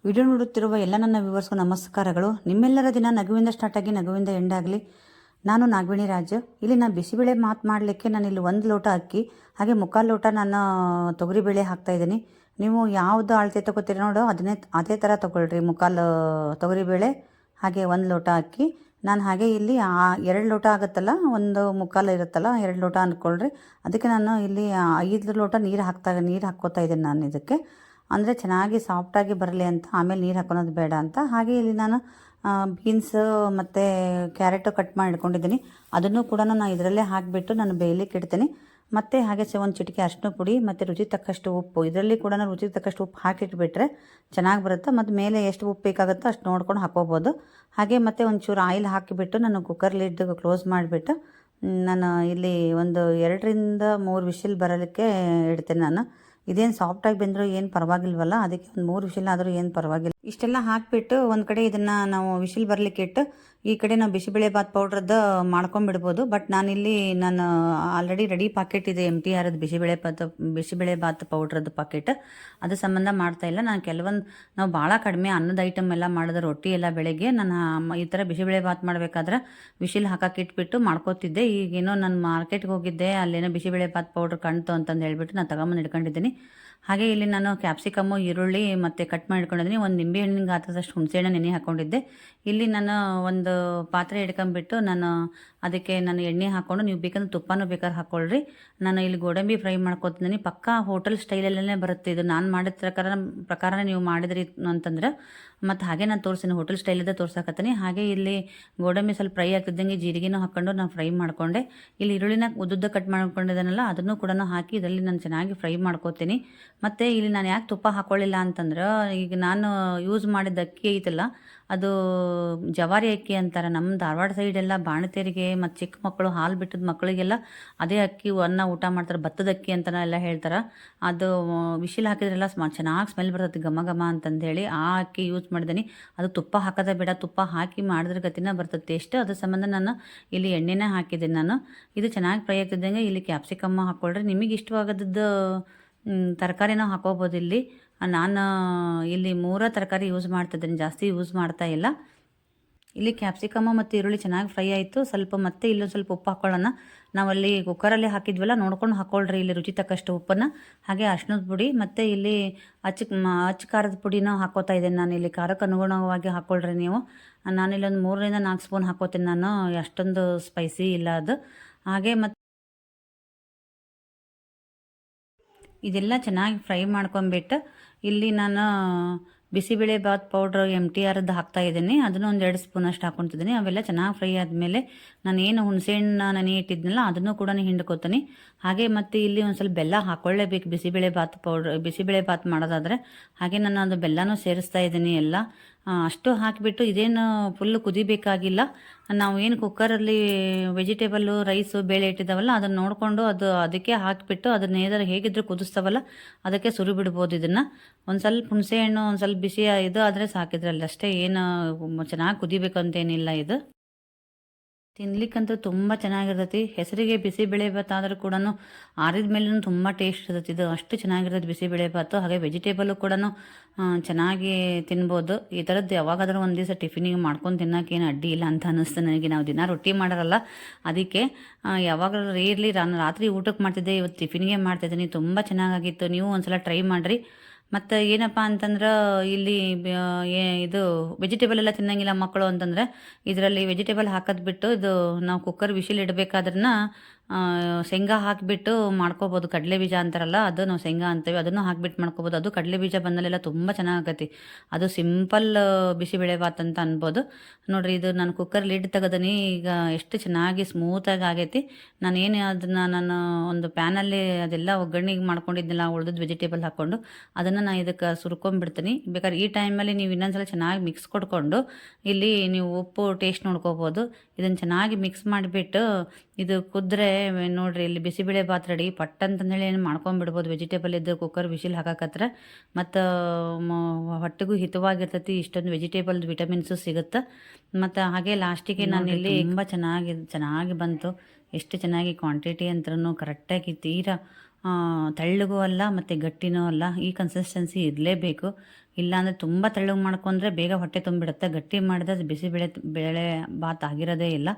Video ನೋಡುತ್ತಿರುವ ಎಲ್ಲ ನನ್ನ ವ್ಯೂವರ್ಸ್ಗೂ ನಮಸ್ಕಾರಗಳು. ನಿಮ್ಮೆಲ್ಲರ ದಿನ ನಗುವಿಂದ ಸ್ಟಾರ್ಟ್ ಆಗಿ ನಗುವಿಂದ ಎಂಡ್ ಆಗಲಿ. ನಾನು ನಾಗವೇಣಿ ರಾಜ್. ಇಲ್ಲಿ ನಾನು ಬಿಸಿಬೇಳೆ ಮಾಡಲಿಕ್ಕೆ ನಾನು ಇಲ್ಲಿ 1 ಲೋಟ ಅಕ್ಕಿ ಹಾಗೆ 3/4 ಲೋಟ ನಾನು ತೊಗರಿಬೇಳೆ ಹಾಕ್ತಾಯಿದ್ದೀನಿ. ನೀವು ಯಾವುದು ಅಳತೆ ತೊಗೋತೀರಿ ನೋಡು ಅದೇ ಥರ ತೊಗೊಳ್ರಿ. 3/4 ತೊಗರಿಬೇಳೆ ಹಾಗೆ 1 ಲೋಟ ಅಕ್ಕಿ. ನಾನು ಹಾಗೆ ಇಲ್ಲಿ 2 ಲೋಟ ಆಗುತ್ತಲ್ಲ, 1/4 ಇರುತ್ತಲ್ಲ, 2 ಲೋಟ ಅಂದ್ಕೊಳ್ರಿ. ಅದಕ್ಕೆ ನಾನು ಇಲ್ಲಿ 5 ಲೋಟ ನೀರು ಹಾಕ್ಕೋತಾ ಇದ್ದೀನಿ ನಾನು ಇದಕ್ಕೆ. ಅಂದರೆ ಚೆನ್ನಾಗಿ ಸಾಫ್ಟಾಗಿ ಬರಲಿ ಅಂತ, ಆಮೇಲೆ ನೀರು ಹಾಕೋದು ಬೇಡ ಅಂತ. ಹಾಗೆ ಇಲ್ಲಿ ನಾನು ಬೀನ್ಸ್ ಮತ್ತು ಕ್ಯಾರೆಟು ಕಟ್ ಮಾಡಿ ಇಟ್ಕೊಂಡಿದ್ದೀನಿ. ಅದನ್ನು ಕೂಡ ನಾನು ಇದರಲ್ಲೇ ಹಾಕಿಬಿಟ್ಟು ನಾನು ಬೇಯಲಿಕ್ಕೆ ಇಡ್ತೀನಿ. ಮತ್ತು ಹಾಗೆ ಒಂದು ಚಿಟಿಕೆ ಅರಿಶಿನ ಪುಡಿ ಮತ್ತು ರುಚಿಗೆ ತಕ್ಕಷ್ಟು ಉಪ್ಪು, ಇದರಲ್ಲಿ ಕೂಡ ರುಚಿಗೆ ತಕ್ಕಷ್ಟು ಉಪ್ಪು ಹಾಕಿಟ್ಬಿಟ್ರೆ ಚೆನ್ನಾಗಿ ಬರುತ್ತೆ. ಮತ್ತು ಮೇಲೆ ಎಷ್ಟು ಉಪ್ಪು ಬೇಕಾಗುತ್ತೋ ಅಷ್ಟು ನೋಡ್ಕೊಂಡು ಹಾಕೋಬೋದು. ಹಾಗೆ ಮತ್ತು ಒಂಚೂರು ಆಯಿಲ್ ಹಾಕಿಬಿಟ್ಟು ನಾನು ಕುಕ್ಕರ್ ಲಿಡ್ ಕ್ಲೋಸ್ ಮಾಡಿಬಿಟ್ಟು ನಾನು ಇಲ್ಲಿ ಒಂದು 2ರಿಂದ 3 ವಿಷಿಲ್ ಬರಲಿಕ್ಕೆ ಇಡ್ತೇನೆ ನಾನು. ಇದೇನು ಸಾಫ್ಟಾಗಿ ಬೆಂದರೂ ಏನು ಪರವಾಗಿಲ್ವಲ್ಲ, ಅದಕ್ಕೆ ಒಂದು 3 ವಿಷಿಲ್ ಆದರೂ ಏನು ಪರವಾಗಿಲ್ಲ. ಇಷ್ಟೆಲ್ಲ ಹಾಕಿಬಿಟ್ಟು ಒಂದು ಕಡೆ ಇದನ್ನು ನಾವು ವಿಷಿಲ್ ಬರಲಿಕ್ಕೆ ಇಟ್ಟು ಈ ಕಡೆ ನಾವು ಬಿಸಿಬೇಳೆ ಬಾತ್ ಪೌಡ್ರದ್ದು ಮಾಡ್ಕೊಂಡ್ಬಿಡ್ಬೋದು. ಬಟ್ ನಾನಿಲ್ಲಿ ಆಲ್ರೆಡಿ ರೆಡಿ ಪಾಕೆಟ್ ಇದೆ, MTR ಬಿಸಿಬೇಳೆ ಬಾತ್ ಪೌಡ್ರದ್ದು ಪಾಕೆಟ್. ಅದು ಸಂಬಂಧ ಮಾಡ್ತಾಯಿಲ್ಲ. ನಾನು ನಾವು ಭಾಳ ಕಡಿಮೆ ಅನ್ನದ ಐಟಮ್ ಎಲ್ಲ ಮಾಡಿದ್ರೆ ರೊಟ್ಟಿ ಎಲ್ಲ ಬೆಳಗ್ಗೆ ನಾನು ಈ ಥರ ಬಿಸಿಬೇಳೆ ಬಾತ್ ಮಾಡಬೇಕಾದ್ರೆ ವಿಷಿಲ್ ಹಾಕಕ್ಕೆ ಇಟ್ಬಿಟ್ಟು ಮಾಡ್ಕೋತಿದ್ದೆ. ಈಗೇನೋ ನಾನು ಮಾರ್ಕೆಟ್ಗೆ ಹೋಗಿದ್ದೆ, ಅಲ್ಲೇನೋ ಬಿಸಿಬೇಳೆ ಬಾತ್ ಪೌಡ್ರ್ ಕಾಣ್ತು ಅಂತಂದು ಹೇಳ್ಬಿಟ್ಟು ನಾನು ತಗೊಂಬಂದು ಇಟ್ಕೊಂಡಿದ್ದೀನಿ. ಹಾಗೆ ಇಲ್ಲಿ ನಾನು ಕ್ಯಾಪ್ಸಿಕಮ್ಮು, ಈರುಳ್ಳಿ ಮತ್ತು ಕಟ್ ಮಾಡಿ ಇಟ್ಕೊಂಡಿದ್ದೀನಿ. ಒಂದು ನಿಂಬೆ ಹಣ್ಣಿಗೆ ಗಾತ್ರದಷ್ಟು ಹುಣಸೆಹಣ್ಣು ನೆನೆ ಹಾಕ್ಕೊಂಡಿದ್ದೆ. ಇಲ್ಲಿ ನಾನು ಒಂದು ಪಾತ್ರೆ ಇಟ್ಕೊಂಡ್ಬಿಟ್ಟು ನಾನು ಅದಕ್ಕೆ ನಾನು ಎಣ್ಣೆ ಹಾಕ್ಕೊಂಡು, ನೀವು ಬೇಕಂದ್ರೆ ತುಪ್ಪನೂ ಬೇಕಾದ್ರೆ ಹಾಕ್ಕೊಳ್ರಿ. ನಾನು ಇಲ್ಲಿ ಗೋಡಂಬಿ ಫ್ರೈ ಮಾಡ್ಕೊತಿದ್ದೀನಿ. ಪಕ್ಕಾ ಹೋಟೆಲ್ ಸ್ಟೈಲಲ್ಲೇ ಬರುತ್ತೆ ಇದು. ನಾನು ಮಾಡಿದ ಪ್ರಕಾರ ನೀವು ಮಾಡಿದ್ರಿ ಅಂತಂದ್ರೆ ಮತ್ತು ಹಾಗೆ ನಾನು ತೋರಿಸ್ತೀನಿ, ಹೋಟೆಲ್ ಸ್ಟೈಲಿದ್ದ ತೋರ್ಸಕತ್ತೀನಿ. ಹಾಗೆ ಇಲ್ಲಿ ಗೋಡಂಬಿ ಸ್ವಲ್ಪ ಫ್ರೈ ಆಗ್ತಿದ್ದಂಗೆ ಜೀರಿಗೆನೂ ಹಾಕ್ಕೊಂಡು ನಾನು ಫ್ರೈ ಮಾಡಿಕೊಂಡೆ. ಇಲ್ಲಿ ಈರುಳ್ಳಿನ ಉದ್ದುದ್ದ ಕಟ್ ಮಾಡ್ಕೊಂಡಿದ್ದಾನಲ್ಲ ಅದನ್ನು ಕೂಡ ಹಾಕಿ ಇದರಲ್ಲಿ ನಾನು ಚೆನ್ನಾಗಿ ಫ್ರೈ ಮಾಡ್ಕೋತೀನಿ. ಮತ್ತು ಇಲ್ಲಿ ನಾನು ಯಾಕೆ ತುಪ್ಪ ಹಾಕ್ಕೊಳ್ಳಿಲ್ಲ ಅಂತಂದ್ರೆ, ಈಗ ನಾನು ಯೂಸ್ ಮಾಡಿದ ಅಕ್ಕಿ ಐತಲ್ಲ ಅದು ಜವಾರಿ ಅಕ್ಕಿ ಅಂತಾರೆ. ನಮ್ಮ ಧಾರವಾಡ ಸೈಡೆಲ್ಲ ಬಾಣತಿಯರಿಗೆ ಮತ್ತು ಚಿಕ್ಕ ಮಕ್ಕಳು ಹಾಲು ಬಿಟ್ಟಿದ ಮಕ್ಕಳಿಗೆಲ್ಲ ಅದೇ ಅಕ್ಕಿ ಅನ್ನ ಊಟ ಮಾಡ್ತಾರೆ. ಭತ್ತದ ಅಕ್ಕಿ ಅಂತ ಎಲ್ಲ ಹೇಳ್ತಾರೆ. ಅದು ವಿಶಿಲ್ ಹಾಕಿದ್ರೆಲ್ಲ ಚೆನ್ನಾಗಿ ಸ್ಮೆಲ್ ಬರ್ತದೆ, ಘಮ ಘಮ ಅಂತಂದೇಳಿ ಆ ಅಕ್ಕಿ ಯೂಸ್ ಮಾಡಿದ್ದೀನಿ. ಅದು ತುಪ್ಪ ಹಾಕೋದೇ ಬೇಡ, ತುಪ್ಪ ಹಾಕಿ ಮಾಡಿದ್ರೆ ಗತಿನ ಬರ್ತದೆ ಟೇಸ್ಟ್. ಅದ್ರ ಸಂಬಂಧ ನಾನು ಇಲ್ಲಿ ಎಣ್ಣೆನೇ ಹಾಕಿದ್ದೀನಿ. ನಾನು ಇದು ಚೆನ್ನಾಗಿ ಫ್ರೈ ಆಗ್ತಿದ್ದಂಗೆ ಇಲ್ಲಿ ಕ್ಯಾಪ್ಸಿಕಮ್ಮ ಹಾಕ್ಕೊಳ್ರಿ. ನಿಮಗೆ ಇಷ್ಟವಾಗದ್ದು ತರಕಾರಿನೂ ಹಾಕೋಬೋದು. ಇಲ್ಲಿ ನಾನು ಇಲ್ಲಿ 3 ತರಕಾರಿ ಯೂಸ್ ಮಾಡ್ತಿದ್ದೀನಿ, ಜಾಸ್ತಿ ಯೂಸ್ ಮಾಡ್ತಾ ಇಲ್ಲ. ಇಲ್ಲಿ ಕ್ಯಾಪ್ಸಿಕಮ್ಮ ಮತ್ತು ಈರುಳ್ಳಿ ಚೆನ್ನಾಗಿ ಫ್ರೈ ಆಯಿತು. ಸ್ವಲ್ಪ ಮತ್ತೆ ಇಲ್ಲೊಂದು ಸ್ವಲ್ಪ ಉಪ್ಪು ಹಾಕ್ಕೊಳ್ಳೋಣ. ನಾವಲ್ಲಿ ಕುಕ್ಕರಲ್ಲಿ ಹಾಕಿದ್ವಲ್ಲ, ನೋಡ್ಕೊಂಡು ಹಾಕ್ಕೊಳ್ರಿ ಇಲ್ಲಿ ರುಚಿ ತಕ್ಕಷ್ಟು ಉಪ್ಪನ್ನು. ಹಾಗೆ ಅರ್ಶಿನದ ಪುಡಿ ಮತ್ತು ಇಲ್ಲಿ ಅಚ್ಚ ಖಾರದ ಪುಡಿನೂ ಹಾಕ್ಕೋತಾ ಇದ್ದೇನೆ ನಾನು. ಇಲ್ಲಿ ಖಾರಕ್ಕೆ ಅನುಗುಣವಾಗಿ ಹಾಕ್ಕೊಳ್ರಿ ನೀವು. ನಾನಿಲ್ಲಿ ಒಂದು 3ರಿಂದ 4 ಸ್ಪೂನ್ ಹಾಕ್ಕೋತೀನಿ ನಾನು, ಅಷ್ಟೊಂದು ಸ್ಪೈಸಿ ಇಲ್ಲ ಅದು. ಹಾಗೆ ಮತ್ತು ಇದೆಲ್ಲ ಚೆನ್ನಾಗಿ ಫ್ರೈ ಮಾಡ್ಕೊಂಬಿಟ್ಟು ಇಲ್ಲಿ ನಾನು ಬಿಸಿಬೇಳೆ ಬಾತ್ ಪೌಡ್ರ್ MTRದ್ದು ಹಾಕ್ತಾಯಿದ್ದೀನಿ. ಅದನ್ನು ಒಂದು 2 ಸ್ಪೂನ್ ಅಷ್ಟು ಹಾಕ್ಕೊತಿದ್ದೀನಿ. ಅವೆಲ್ಲ ಚೆನ್ನಾಗಿ ಫ್ರೈ ಆದಮೇಲೆ ನಾನು ಏನು ಹುಣಸೆಹಣ್ಣು ನೆನೆ ಇಟ್ಟಿದ್ನಲ್ಲ ಅದನ್ನು ಕೂಡ ಹಿಂಡ್ಕೊತೀನಿ. ಹಾಗೆ ಮತ್ತು ಇಲ್ಲಿ ಒಂದು ಸ್ವಲ್ಪ ಬೆಲ್ಲ ಹಾಕ್ಕೊಳ್ಳೇಬೇಕು ಬಿಸಿಬೇಳೆ ಬಾತ್ ಮಾಡೋದಾದರೆ. ಹಾಗೆ ನಾನು ಅದು ಬೆಲ್ಲನೂ ಸೇರಿಸ್ತಾ ಇದ್ದೀನಿ ಎಲ್ಲ. ಅಷ್ಟು ಹಾಕಿಬಿಟ್ಟು ಇದೇನು ಫುಲ್ಲು ಕುದಿಬೇಕಾಗಿಲ್ಲ. ನಾವು ಏನು ಕುಕ್ಕರಲ್ಲಿ ವೆಜಿಟೇಬಲ್ಲು, ರೈಸು, ಬೇಳೆ ಇಟ್ಟಿದ್ದಾವಲ್ಲ ಅದನ್ನು ನೋಡಿಕೊಂಡು ಅದಕ್ಕೆ ಹಾಕಿಬಿಟ್ಟು ಅದನ್ನ ಹೇಗಿದ್ರೂ ಕುದಿಸ್ತಾವಲ್ಲ ಅದಕ್ಕೆ ಸುರಿ ಬಿಡ್ಬೋದು. ಇದನ್ನು ಒಂದು ಸ್ವಲ್ಪ ಹುಣಸೆಹಣ್ಣು ಒಂದು ಸ್ವಲ್ಪ ಬಿಸಿ ಇದು ಆದರೆ ಸಾಕಿದ್ರಲ್ಲಿ ಅಷ್ಟೇ, ಏನು ಚೆನ್ನಾಗಿ ಕುದಿಬೇಕಂತೇನಿಲ್ಲ. ಇದು ತಿನ್ಲಿಕ್ಕಂತೂ ತುಂಬ ಚೆನ್ನಾಗಿರ್ತೈತಿ. ಹೆಸರಿಗೆ ಬಿಸಿಬೇಳೆ ಭಾತ್ ಆದರೂ ಕೂಡ ಆರಿದ ಮೇಲೂ ತುಂಬ ಟೇಸ್ಟ್ ಇರ್ತೈತಿ. ಇದು ಅಷ್ಟು ಚೆನ್ನಾಗಿರ್ತೈತಿ ಬಿಸಿಬೇಳೆ ಭಾತು. ಹಾಗೆ ವೆಜಿಟೇಬಲ್ಲು ಕೂಡ ಚೆನ್ನಾಗಿ ತಿನ್ಬೋದು. ಈ ಥರದ್ದು ಯಾವಾಗಾದ್ರೂ ಒಂದು ದಿವಸ ಟಿಫಿನಿಗೆ ಮಾಡ್ಕೊಂಡು ತಿನ್ನೋಕ್ಕೇನು ಅಡ್ಡಿ ಇಲ್ಲ ಅಂತ ಅನ್ನಿಸ್ತು ನನಗೆ. ನಾವು ದಿನ ರೊಟ್ಟಿ ಮಾಡೋರಲ್ಲ, ಅದಕ್ಕೆ ಯಾವಾಗಾದ್ರೂ ರೇರ್ಲಿ ರಾತ್ರಿ ಊಟಕ್ಕೆ ಮಾಡ್ತಿದ್ದೆ, ಇವತ್ತು ಟಿಫಿನಿಗೆ ಮಾಡ್ತಿದ್ದೀನಿ. ತುಂಬ ಚೆನ್ನಾಗಾಗಿತ್ತು. ನೀವು ಒಂದ್ಸಲ ಟ್ರೈ ಮಾಡಿರಿ. ಮತ್ತು ಏನಪ್ಪ ಅಂತಂದ್ರೆ ಇಲ್ಲಿ ಇದು ವೆಜಿಟೇಬಲ್ ಎಲ್ಲ ತಿನ್ನಂಗಿಲ್ಲ ಮಕ್ಕಳು ಅಂತಂದರೆ ಇದರಲ್ಲಿ ವೆಜಿಟೇಬಲ್ ಹಾಕೋದು ಬಿಟ್ಟು ಇದು ನಾವು ಕುಕ್ಕರ್ ವಿಶಿಲ್ ಇಡಬೇಕಾದ್ರನ್ನ ಶೇಂಗಾ ಹಾಕಿಬಿಟ್ಟು ಮಾಡ್ಕೋಬೋದು. ಕಡಲೆ ಬೀಜ ಅಂತಾರಲ್ಲ ಅದು ನಾವು ಶೇಂಗಾ ಅಂತೀವಿ, ಅದನ್ನು ಹಾಕಿಬಿಟ್ಟು ಮಾಡ್ಕೋಬೋದು. ಅದು ಕಡಲೆ ಬೀಜ ಬಂದಲ್ಲೆಲ್ಲ ತುಂಬ ಚೆನ್ನಾಗತಿ. ಅದು ಸಿಂಪಲ್ ಬಿಸಿಬೇಳೆ ಭಾತ್ ಅಂತ ಅನ್ಬೋದು. ನೋಡಿರಿ, ಇದು ನಾನು ಕುಕ್ಕರ್ ಲಿಡ್ ತೆಗೆದೀನಿ. ಈಗ ಎಷ್ಟು ಚೆನ್ನಾಗಿ ಸ್ಮೂತಾಗಿ ಆಗೈತಿ. ನಾನು ಒಂದು ಪ್ಯಾನಲ್ಲಿ ಅದೆಲ್ಲ ಒಗ್ಗರಣೆಗೆ ಮಾಡ್ಕೊಂಡಿದ್ದಿಲ್ಲ, ಉಳ್ದದ್ದು ವೆಜಿಟೇಬಲ್ ಹಾಕ್ಕೊಂಡು ಅದನ್ನು ನಾನು ಇದಕ್ಕೆ ಸುರ್ಕೊಂಡ್ಬಿಡ್ತೀನಿ. ಬೇಕಾದ್ರೆ ಈ ಟೈಮಲ್ಲಿ ನೀವು ಇನ್ನೊಂದ್ಸಲ ಚೆನ್ನಾಗಿ ಮಿಕ್ಸ್ ಕೊಡ್ಕೊಂಡು ಇಲ್ಲಿ ನೀವು ಉಪ್ಪು ಟೇಸ್ಟ್ ನೋಡ್ಕೋಬೋದು. ಇದನ್ನು ಚೆನ್ನಾಗಿ ಮಿಕ್ಸ್ ಮಾಡಿಬಿಟ್ಟು ಇದು ಕುದ್ರೆ ನೋಡಿರಿ, ಇಲ್ಲಿ ಬಿಸಿಬೇಳೆ ಭಾತ್ ರೆಡಿ ಪಟ್ ಅಂತಂದೇಳಿ ಏನು ಮಾಡ್ಕೊಂಡ್ಬಿಡ್ಬೋದು. ವೆಜಿಟೇಬಲ್ ಇದ್ದು ಕುಕ್ಕರ್ ವಿಶಿಲ್ ಹಾಕಕತ್ರ ಮತ್ತು ಹೊಟ್ಟೆಗೂ ಹಿತವಾಗಿರ್ತೈತಿ. ಇಷ್ಟೊಂದು ವೆಜಿಟೇಬಲ್ ವಿಟಮಿನ್ಸು ಸಿಗುತ್ತೆ. ಮತ್ತು ಹಾಗೆ ಲಾಸ್ಟಿಗೆ ನಾನು ಇಲ್ಲಿ ತುಂಬ ಚೆನ್ನಾಗಿ ಬಂತು. ಎಷ್ಟು ಚೆನ್ನಾಗಿ ಕ್ವಾಂಟಿಟಿ ಅಂತೂ ಕರೆಕ್ಟಾಗಿ ತೀರಾ ತೆಳ್ಳಗೂ ಅಲ್ಲ ಮತ್ತು ಗಟ್ಟಿನೂ ಅಲ್ಲ, ಈ ಕನ್ಸಿಸ್ಟೆನ್ಸಿ ಇರಲೇಬೇಕು. ಇಲ್ಲಾಂದರೆ ತುಂಬ ತೆಳ್ಳಗೆ ಮಾಡ್ಕೊಂಡ್ರೆ ಬೇಗ ಹೊಟ್ಟೆ ತುಂಬಿಡುತ್ತೆ. ಗಟ್ಟಿ ಮಾಡಿದ್ರೆ ಅದು ಬೇಳೆ ಬಾತ್ ಆಗಿರೋದೇ ಇಲ್ಲ.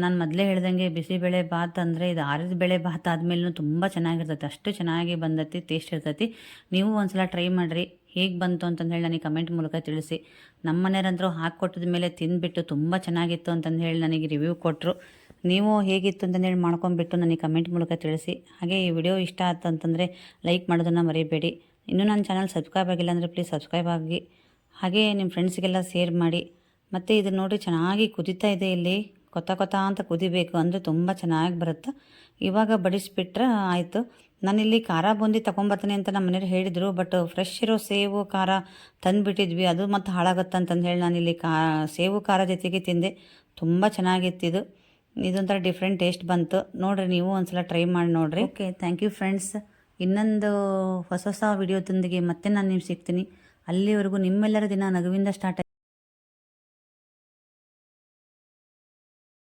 ನಾನು ಮೊದಲೇ ಹೇಳ್ದಂಗೆ ಬಿಸಿಬೇಳೆ ಬಾತ್ ಅಂದರೆ ಇದು ಆರಿದ ಬೇಳೆ ಬಾತ್ ಆದಮೇಲೂ ತುಂಬ ಚೆನ್ನಾಗಿರ್ತೈತೆ, ಅಷ್ಟು ಚೆನ್ನಾಗಿ ಬಂದೈತಿ, ಟೇಸ್ಟ್ ಇರ್ತೈತಿ. ನೀವು ಒಂದ್ಸಲ ಟ್ರೈ ಮಾಡಿರಿ, ಹೇಗೆ ಬಂತು ಅಂತಂದೇಳಿ ನನಗೆ ಕಮೆಂಟ್ ಮೂಲಕ ತಿಳಿಸಿ. ನಮ್ಮ ಮನೆಯವರಂತರೂ ಹಾಕ್ಕೊಟ್ಟಿದ ಮೇಲೆ ತಿಂದುಬಿಟ್ಟು ತುಂಬ ಚೆನ್ನಾಗಿತ್ತು ಅಂತಂದು ಹೇಳಿ ನನಗೆ ರಿವ್ಯೂ ಕೊಟ್ಟರು. ನೀವು ಹೇಗಿತ್ತು ಅಂತಂದೇಳಿ ಮಾಡ್ಕೊಂಡ್ಬಿಟ್ಟು ನನಗೆ ಕಮೆಂಟ್ ಮೂಲಕ ತಿಳಿಸಿ. ಹಾಗೆ ಈ ವಿಡಿಯೋ ಇಷ್ಟ ಆಯ್ತು ಅಂತಂದರೆ ಲೈಕ್ ಮಾಡೋದನ್ನು ಮರಿಬೇಡಿ. ಇನ್ನೂ ನನ್ನ ಚಾನಲ್ ಸಬ್ಸ್ಕ್ರೈಬ್ ಆಗಿಲ್ಲ ಅಂದರೆ ಪ್ಲೀಸ್ ಸಬ್ಸ್ಕ್ರೈಬ್ ಆಗಿ, ಹಾಗೆ ನಿಮ್ಮ ಫ್ರೆಂಡ್ಸ್ಗೆಲ್ಲ ಶೇರ್ ಮಾಡಿ. ಮತ್ತು ಇದು ನೋಡಿ ಚೆನ್ನಾಗಿ ಕುದೀತಾ ಇದೆ, ಇಲ್ಲಿ ಕೊತ್ತ ಅಂತ ಕುದಿಬೇಕು ಅಂದರೆ ತುಂಬ ಚೆನ್ನಾಗಿ ಬರುತ್ತೆ. ಇವಾಗ ಬಡಿಸ್ಬಿಟ್ರೆ ಆಯಿತು. ನಾನಿಲ್ಲಿ ಖಾರ ಬೂಂದಿ ತೊಗೊಂಬರ್ತೀನಿ ಅಂತ ನಮ್ಮ ಮನೆಯವ್ರು ಹೇಳಿದರು, ಬಟ್ ಫ್ರೆಶ್ ಇರೋ ಸೇವು ಖಾರ ತಂದುಬಿಟ್ಟಿದ್ವಿ, ಅದು ಮತ್ತು ಹಾಳಾಗುತ್ತೆ ಅಂತಂದು ಹೇಳಿ ನಾನಿಲ್ಲಿ ಸೇವು ಖಾರ ಜೊತೆಗೆ ತಿಂದೆ. ತುಂಬ ಚೆನ್ನಾಗಿತ್ತಿದು, ಇದೊಂಥರ ಡಿಫ್ರೆಂಟ್ ಟೇಸ್ಟ್ ಬಂತು. ನೋಡಿರಿ, ನೀವು ಒಂದ್ಸಲ ಟ್ರೈ ಮಾಡಿ ನೋಡಿರಿ. Okay, thank you friends. ಇನ್ನೊಂದು ಹೊಸ ವಿಡಿಯೋದೊಂದಿಗೆ ಮತ್ತೆ ನಾನು ನಿಮ್ಗೆ ಸಿಗ್ತೀನಿ. ಅಲ್ಲಿವರೆಗೂ ನಿಮ್ಮೆಲ್ಲರ ದಿನ ನಗುವಿಂದ ಸ್ಟಾರ್ಟ್